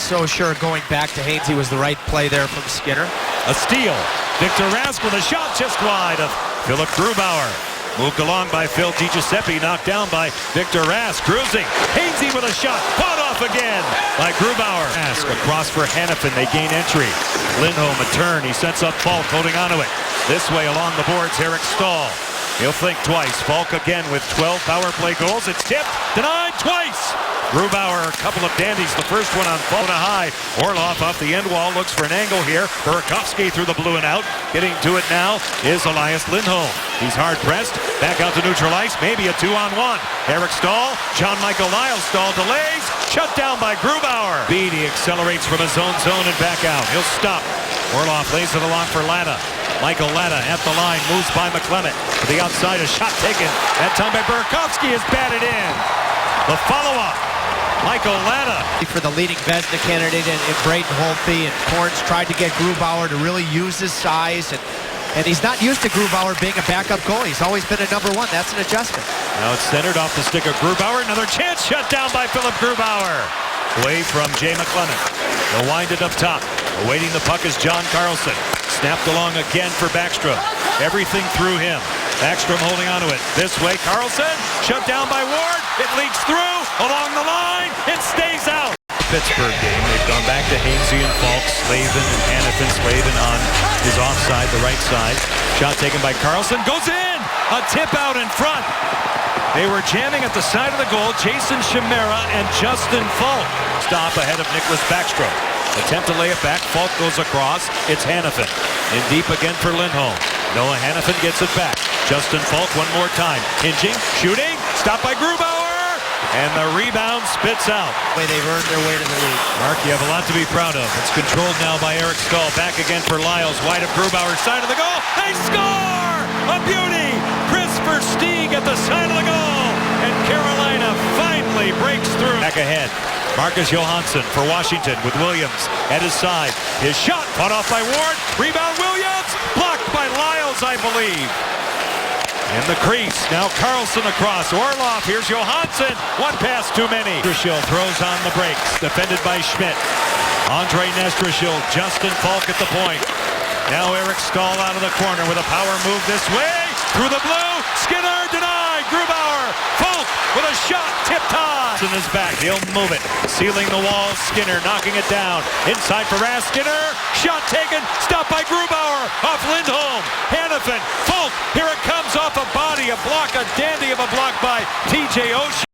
so sure going back to Hainsey was the right play there from Skinner. A steal. Victor Rask with a shot just wide of Philip Grubauer. Moved along by Phil DiGiuseppe, knocked down by Victor Rask. Cruising. Hainsey with a shot. Fought off again by Grubauer. Rask across for Hanifin. They gain entry. Lindholm a turn. He sets up Falk holding onto it. This way along the boards, Eric Staal. He'll think twice. Falk again with 12 power play goals. It's tipped. Denied twice. Grubauer, a couple of dandies. The first one on Falk high. Orlov off the end wall. Looks for an angle here. Burakovsky through the blue and out. Getting to it now is Elias Lindholm. He's hard pressed. Back out to neutral ice. Maybe a 2-on-1. Eric Staal. John Michael Lyles. Staal delays. Shut down by Grubauer. Beatty accelerates from his own zone and back out. He'll stop. Orlov lays it along for Latta. Michael Latta at the line. Moves by McClement. To the outside. A shot taken. That time by Burakovsky is batted in. The follow-up. Michael Latta. For the leading Vezina candidate in Braden Holtby, and Corns tried to get Grubauer to really use his size, and he's not used to Grubauer being a backup goalie. He's always been a number one. That's an adjustment. Now it's centered off the stick of Grubauer. Another chance shut down by Philip Grubauer. Away from Jay McClement. They'll wind it up top. Awaiting the puck is John Carlson. Snapped along again for Backstrom. Everything through him. Backstrom holding onto it. This way, Carlson. Shut down by Ward. It leaks through. Along the line. It stays out. Pittsburgh game. They've gone back to Hainsey and Falk. Slavin and Hanifin. Slavin on his offside, the right side. Shot taken by Carlson. Goes in. A tip out in front. They were jamming at the side of the goal. Jason Chimera and Justin Falk. Stop ahead of Nicholas Backstrom. Attempt to lay it back. Falk goes across. It's Hanifin. In deep again for Lindholm. Noah Hanifin gets it back. Justin Falk one more time. Hinging. Shooting. Stopped by Grubauer. And the rebound spits out. They've earned their way to the league. Mark, you have a lot to be proud of. It's controlled now by Eric Staal. Back again for Lyles. Wide of Grubauer's side of the goal. They score! A beauty! Chris Versteeg at the side of the goal. And Carolina finally breaks through. Back ahead. Marcus Johansson for Washington with Williams at his side. His shot fought off by Ward. Rebound Williams. Blocked by Lyles, I believe. In the crease. Now Carlson across. Orlov. Here's Johansson. One pass too many. Nestrashil throws on the brakes. Defended by Schmidt. Andre Nestrashil. Justin Falk at the point. Now Eric Staal out of the corner with a power move this way. Through the blue. Skinner denied. Grubauer. Falk with a shot. Tipped on. In his back. He'll move it. Sealing the wall. Skinner knocking it down. Inside for Rask. Skinner. Shot taken. Stopped by Grubauer. Off Lindholm. Hanifin. Falk. Here it comes off a body. A block. A dandy of a block by TJ Oshie.